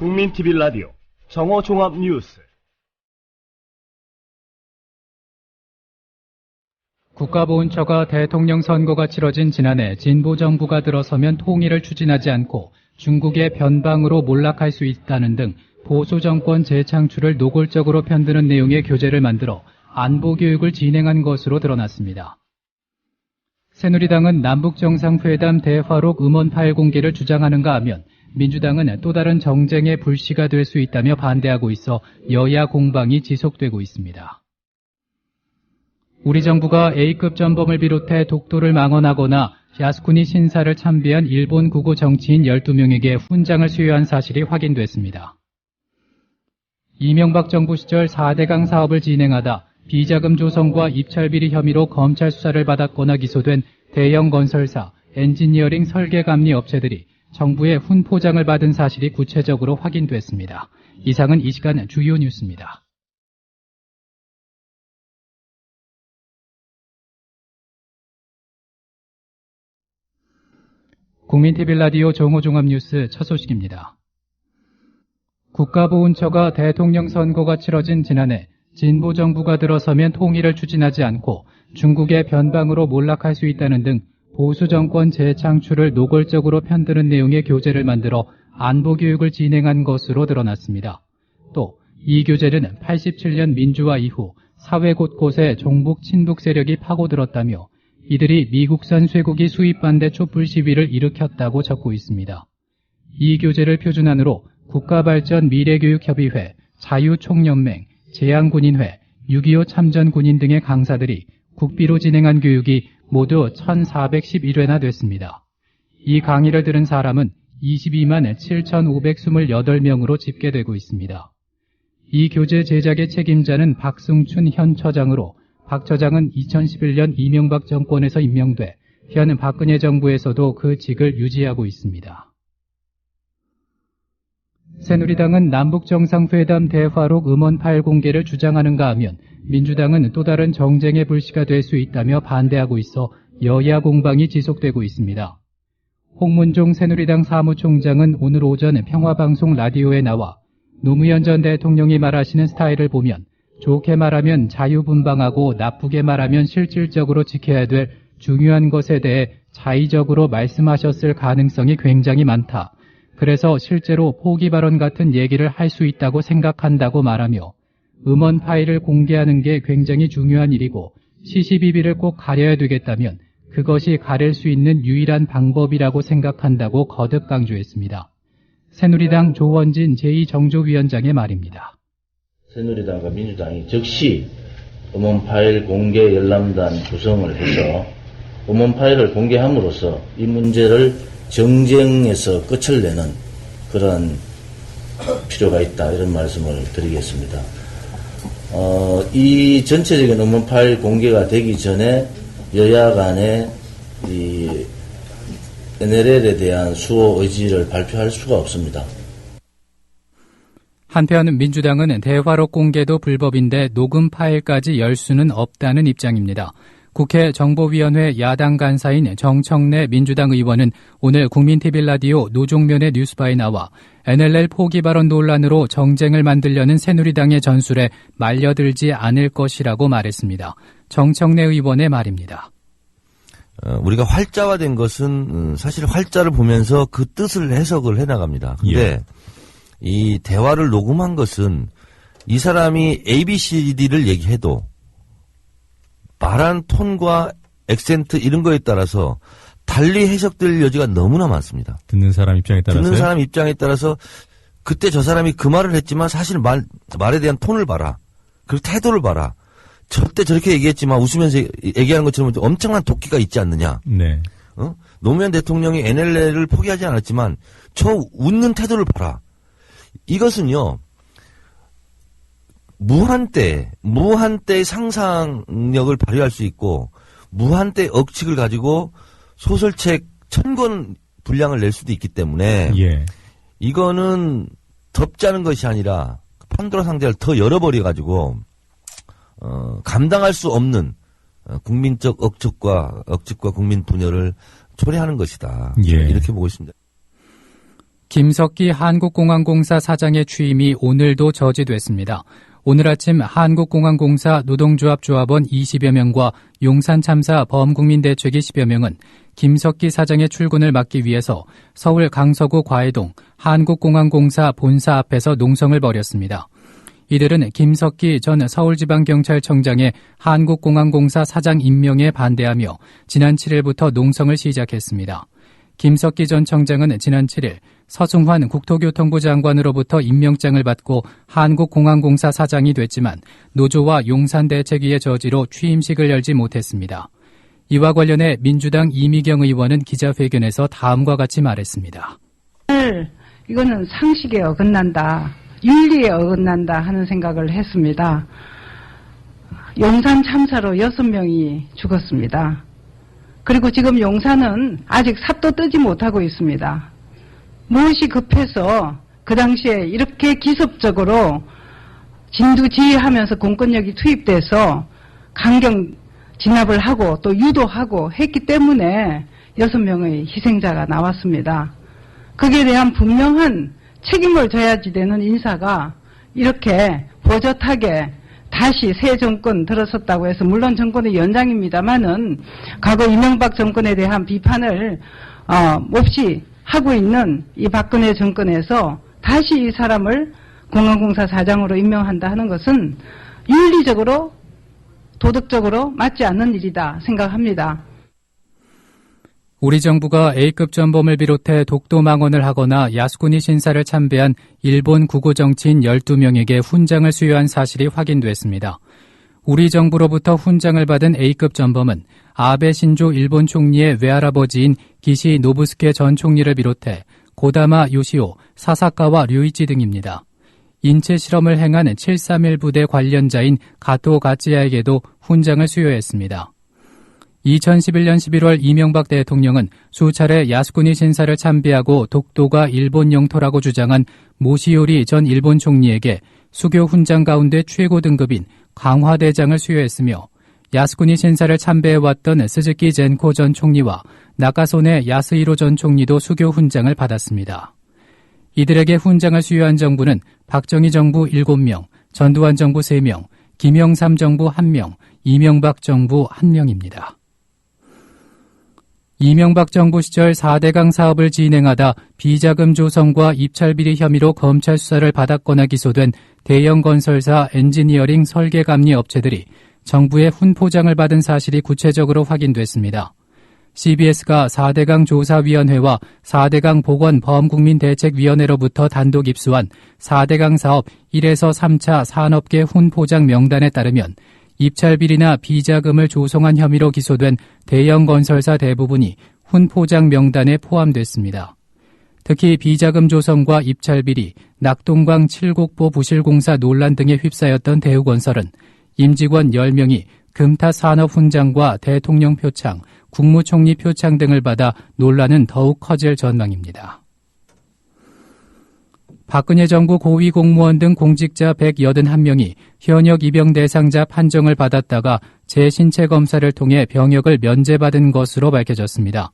국민TV 라디오 정오종합뉴스. 국가보훈처가 대통령 선거가 치러진 지난해 진보정부가 들어서면 통일을 추진하지 않고 중국의 변방으로 몰락할 수 있다는 등 보수정권 재창출을 노골적으로 편드는 내용의 교재를 만들어 안보교육을 진행한 것으로 드러났습니다. 새누리당은 남북정상회담 대화록 음원 파일 공개를 주장하는가 하면 민주당은 또 다른 정쟁의 불씨가 될 수 있다며 반대하고 있어 여야 공방이 지속되고 있습니다. 우리 정부가 A급 전범을 비롯해 독도를 망언하거나 야스쿠니 신사를 참배한 일본 구구 정치인 12명에게 훈장을 수여한 사실이 확인됐습니다. 이명박 정부 시절 4대강 사업을 진행하다 비자금 조성과 입찰비리 혐의로 검찰 수사를 받았거나 기소된 대형 건설사, 엔지니어링 설계감리 업체들이 정부의 훈포장을 받은 사실이 구체적으로 확인됐습니다. 이상은 이 시간 주요 뉴스입니다. 국민TV 라디오 정오종합뉴스 첫 소식입니다. 국가보훈처가 대통령 선거가 치러진 지난해 진보정부가 들어서면 통일을 추진하지 않고 중국의 변방으로 몰락할 수 있다는 등 보수정권 재창출을 노골적으로 편드는 내용의 교재를 만들어 안보교육을 진행한 것으로 드러났습니다. 또 이 교재는 87년 민주화 이후 사회 곳곳에 종북 친북 세력이 파고들었다며 이들이 미국산 쇠고기 수입 반대 촛불 시위를 일으켰다고 적고 있습니다. 이 교재를 표준안으로 국가발전 미래교육협의회, 자유총연맹, 제양군인회, 6.25 참전군인 등의 강사들이 국비로 진행한 교육이 모두 1411회나 됐습니다. 이 강의를 들은 사람은 22만 7,528명으로 집계되고 있습니다. 이 교재 제작의 책임자는 박승춘 현 처장으로 박 처장은 2011년 이명박 정권에서 임명돼 현 박근혜 정부에서도 그 직을 유지하고 있습니다. 새누리당은 남북정상회담 대화록 음원 파일 공개를 주장하는가 하면 민주당은 또 다른 정쟁의 불씨가 될 수 있다며 반대하고 있어 여야 공방이 지속되고 있습니다. 홍문종 새누리당 사무총장은 오늘 오전 평화방송 라디오에 나와 노무현 전 대통령이 말하시는 스타일을 보면 좋게 말하면 자유분방하고 나쁘게 말하면 실질적으로 지켜야 될 중요한 것에 대해 자의적으로 말씀하셨을 가능성이 굉장히 많다. 그래서 실제로 포기 발언 같은 얘기를 할 수 있다고 생각한다고 말하며 음원 파일을 공개하는 게 굉장히 중요한 일이고 시시비비를 꼭 가려야 되겠다면 그것이 가릴 수 있는 유일한 방법이라고 생각한다고 거듭 강조했습니다. 새누리당 조원진 제2정조위원장의 말입니다. 새누리당과 민주당이 즉시 음원 파일 공개 열람단 구성을 해서 음원 파일을 공개함으로써 이 문제를 정쟁에서 끝을 내는 그런 필요가 있다, 이런 말씀을 드리겠습니다. 이 전체적인 음원 파일 공개가 되기 전에 여야 간에 이 NLL에 대한 수호 의지를 발표할 수가 없습니다. 한편 민주당은 대화록 공개도 불법인데 녹음 파일까지 열 수는 없다는 입장입니다. 국회 정보위원회 야당 간사인 정청래 민주당 의원은 오늘 국민TV 라디오 노종면의 뉴스바에 나와 NLL 포기 발언 논란으로 정쟁을 만들려는 새누리당의 전술에 말려들지 않을 것이라고 말했습니다. 정청래 의원의 말입니다. 우리가 활자화된 것은 사실 활자를 보면서 그 뜻을 해석을 해나갑니다. 근데 이 대화를 녹음한 것은 이 사람이 ABCD를 얘기해도 말한 톤과 액센트 이런 거에 따라서 달리 해석될 여지가 너무나 많습니다. 듣는 사람 입장에 따라서 그때 저 사람이 그 말을 했지만 사실 말에 대한 톤을 봐라. 그리고 태도를 봐라. 절대 저렇게 얘기했지만 웃으면서 얘기하는 것처럼 엄청난 도끼가 있지 않느냐. 네. 노무현 대통령이 NLL을 포기하지 않았지만 저 웃는 태도를 봐라. 이것은요. 무한대의 상상력을 발휘할 수 있고 무한대의 억측을 가지고 소설책 1000권 분량을 낼 수도 있기 때문에 이거는 덮자는 것이 아니라 판도라 상자를 더 열어버려가지고 감당할 수 없는 국민적 억측과 국민 분열을 초래하는 것이다. 이렇게 보고 있습니다. 김석기 한국공항공사 사장의 취임이 오늘도 저지됐습니다. 오늘 아침 한국공항공사 노동조합 조합원 20여 명과 용산 참사 범국민대책위 10여 명은 김석기 사장의 출근을 막기 위해서 서울 강서구 과해동 한국공항공사 본사 앞에서 농성을 벌였습니다. 이들은 김석기 전 서울지방경찰청장의 한국공항공사 사장 임명에 반대하며 지난 7일부터 농성을 시작했습니다. 김석기 전 청장은 지난 7일 서승환 국토교통부 장관으로부터 임명장을 받고 한국공항공사 사장이 됐지만 노조와 용산대책위의 저지로 취임식을 열지 못했습니다. 이와 관련해 민주당 이미경 의원은 기자회견에서 다음과 같이 말했습니다. 이거는 상식에 어긋난다, 윤리에 어긋난다 하는 생각을 했습니다. 용산 참사로 6명이 죽었습니다. 그리고 지금 용산은 아직 삽도 뜨지 못하고 있습니다. 무엇이 급해서 그 당시에 이렇게 기습적으로 진두지휘하면서 공권력이 투입돼서 강경 진압을 하고 또 유도하고 했기 때문에 6명의 희생자가 나왔습니다. 거기에 대한 분명한 책임을 져야지 되는 인사가 이렇게 버젓하게 다시 새 정권 들어섰다고 해서 물론 정권의 연장입니다만은 과거 이명박 정권에 대한 비판을 몹시 하고 있는 이 박근혜 정권에서 다시 이 사람을 공항공사 사장으로 임명한다 하는 것은 윤리적으로 도덕적으로 맞지 않는 일이다 생각합니다. 우리 정부가 A급 전범을 비롯해 독도망언을 하거나 야스쿠니 신사를 참배한 일본 구고 정치인 12명에게 훈장을 수여한 사실이 확인됐습니다. 우리 정부로부터 훈장을 받은 A급 전범은 아베 신조 일본 총리의 외할아버지인 기시 노부스케 전 총리를 비롯해 고다마 요시오, 사사카와 류이치 등입니다. 인체 실험을 행한 731 부대 관련자인 가토 가츠야에게도 훈장을 수여했습니다. 2011년 11월 이명박 대통령은 수차례 야스쿠니 신사를 참배하고 독도가 일본 영토라고 주장한 모시요리 전 일본 총리에게 수교 훈장 가운데 최고 등급인 강화대장을 수여했으며 야스쿠니 신사를 참배해왔던 스즈키 젠코 전 총리와 나카소네 야스히로 전 총리도 수교 훈장을 받았습니다. 이들에게 훈장을 수여한 정부는 박정희 정부 7명, 전두환 정부 3명, 김영삼 정부 1명, 이명박 정부 1명입니다. 이명박 정부 시절 4대강 사업을 진행하다 비자금 조성과 입찰비리 혐의로 검찰 수사를 받았거나 기소된 대형 건설사 엔지니어링 설계감리 업체들이 정부의 훈포장을 받은 사실이 구체적으로 확인됐습니다. CBS가 4대강 조사위원회와 4대강 보건범국민대책위원회로부터 단독 입수한 4대강 사업 1에서 3차 산업계 훈포장 명단에 따르면 입찰비리나 비자금을 조성한 혐의로 기소된 대형 건설사 대부분이 훈포장 명단에 포함됐습니다. 특히 비자금 조성과 입찰비리, 낙동강 7곡보 부실공사 논란 등에 휩싸였던 대우건설은 임직원 10명이 금타 산업훈장과 대통령 표창, 국무총리 표창 등을 받아 논란은 더욱 커질 전망입니다. 박근혜 정부 고위공무원 등 공직자 181명이 현역 입영 대상자 판정을 받았다가 재신체 검사를 통해 병역을 면제받은 것으로 밝혀졌습니다.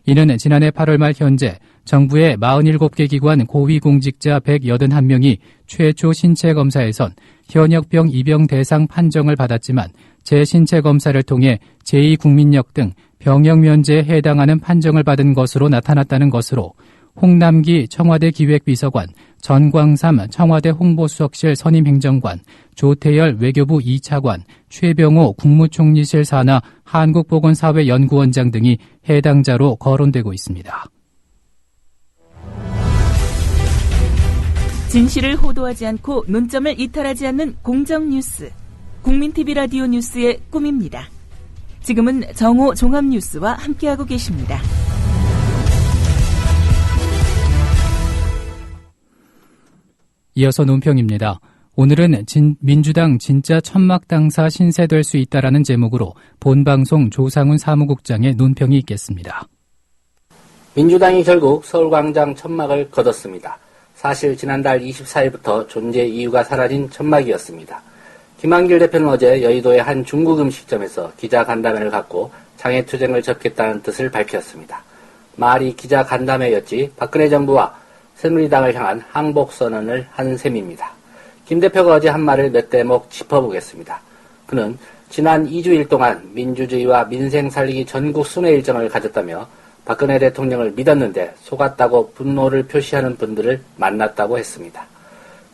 이는 지난해 8월 말 현재 정부의 47개 기관 고위공직자 181명이 최초 신체 검사에선 현역병 입영 대상 판정을 받았지만 재신체 검사를 통해 제2국민역 등 병역 면제에 해당하는 판정을 받은 것으로 나타났다는 것으로 홍남기 청와대 기획비서관, 전광삼 청와대 홍보수석실 선임행정관, 조태열 외교부 2차관, 최병호 국무총리실 산하 한국보건사회연구원장 등이 해당자로 거론되고 있습니다. 진실을 호도하지 않고 논점을 이탈하지 않는 공정뉴스. 국민TV 라디오 뉴스의 꿈입니다. 지금은 정오 종합뉴스와 함께하고 계십니다. 이어서 논평입니다. 오늘은 민주당 진짜 천막당사 신세될 수 있다라는 제목으로 본방송 조상훈 사무국장의 논평이 있겠습니다. 민주당이 결국 서울광장 천막을 거뒀습니다. 사실 지난달 24일부터 존재 이유가 사라진 천막이었습니다. 김한길 대표는 어제 여의도의 한 중국 음식점에서 기자간담회를 갖고 장애투쟁을 접겠다는 뜻을 밝혔습니다. 말이 기자간담회였지 박근혜 정부와 새누리당을 향한 항복선언을 한 셈입니다. 김 대표가 어제 한 말을 몇 대목 짚어보겠습니다. 그는 지난 2주일 동안 민주주의와 민생 살리기 전국 순회 일정을 가졌다며 박근혜 대통령을 믿었는데 속았다고 분노를 표시하는 분들을 만났다고 했습니다.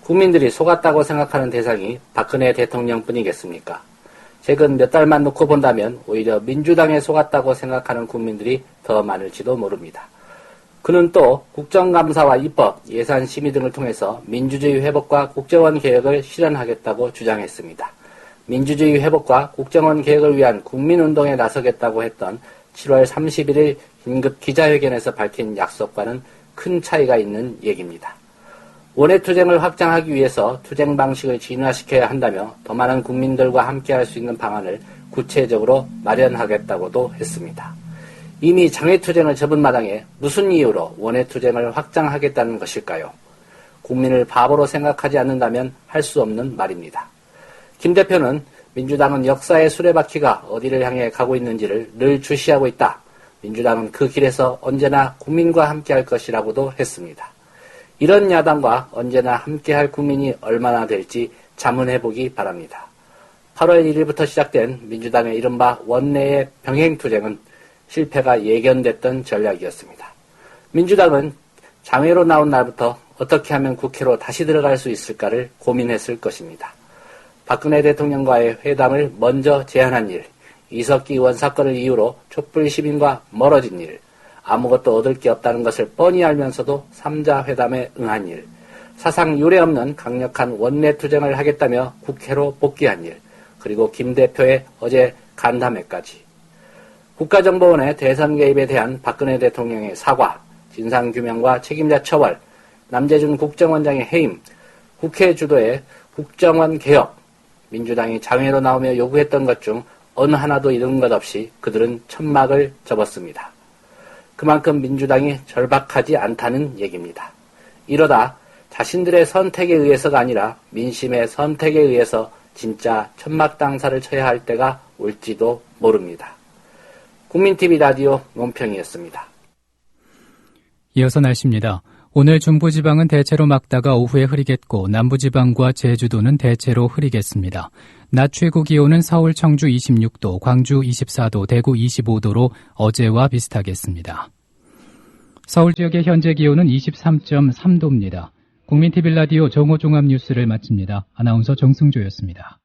국민들이 속았다고 생각하는 대상이 박근혜 대통령뿐이겠습니까? 최근 몇 달만 놓고 본다면 오히려 민주당에 속았다고 생각하는 국민들이 더 많을지도 모릅니다. 그는 또 국정감사와 입법, 예산 심의 등을 통해서 민주주의 회복과 국정원 개혁을 실현하겠다고 주장했습니다. 민주주의 회복과 국정원 개혁을 위한 국민운동에 나서겠다고 했던 7월 31일 긴급 기자회견에서 밝힌 약속과는 큰 차이가 있는 얘기입니다. 원외투쟁을 확장하기 위해서 투쟁 방식을 진화시켜야 한다며 더 많은 국민들과 함께할 수 있는 방안을 구체적으로 마련하겠다고도 했습니다. 이미 장외투쟁을 접은 마당에 무슨 이유로 원외투쟁을 확장하겠다는 것일까요? 국민을 바보로 생각하지 않는다면 할 수 없는 말입니다. 김 대표는 민주당은 역사의 수레바퀴가 어디를 향해 가고 있는지를 늘 주시하고 있다. 민주당은 그 길에서 언제나 국민과 함께할 것이라고도 했습니다. 이런 야당과 언제나 함께할 국민이 얼마나 될지 자문해보기 바랍니다. 8월 1일부터 시작된 민주당의 이른바 원내의 병행투쟁은 실패가 예견됐던 전략이었습니다. 민주당은 장외로 나온 날부터 어떻게 하면 국회로 다시 들어갈 수 있을까를 고민했을 것입니다. 박근혜 대통령과의 회담을 먼저 제안한 일, 이석기 의원 사건을 이유로 촛불 시민과 멀어진 일, 아무것도 얻을 게 없다는 것을 뻔히 알면서도 3자 회담에 응한 일, 사상 유례없는 강력한 원내투쟁을 하겠다며 국회로 복귀한 일, 그리고 김 대표의 어제 간담회까지. 국가정보원의 대선 개입에 대한 박근혜 대통령의 사과, 진상규명과 책임자 처벌, 남재준 국정원장의 해임, 국회 주도의 국정원 개혁, 민주당이 장외로 나오며 요구했던 것 중 어느 하나도 이룬 것 없이 그들은 천막을 접었습니다. 그만큼 민주당이 절박하지 않다는 얘기입니다. 이러다 자신들의 선택에 의해서가 아니라 민심의 선택에 의해서 진짜 천막당사를 쳐야 할 때가 올지도 모릅니다. 국민TV 라디오 논평이었습니다. 이어서 날씨입니다. 오늘 중부지방은 대체로 맑다가 오후에 흐리겠고 남부지방과 제주도는 대체로 흐리겠습니다. 낮 최고 기온은 서울, 청주 26도, 광주 24도, 대구 25도로 어제와 비슷하겠습니다. 서울 지역의 현재 기온은 23.3도입니다. 국민TV 라디오 정오종합뉴스를 마칩니다. 아나운서 정승조였습니다.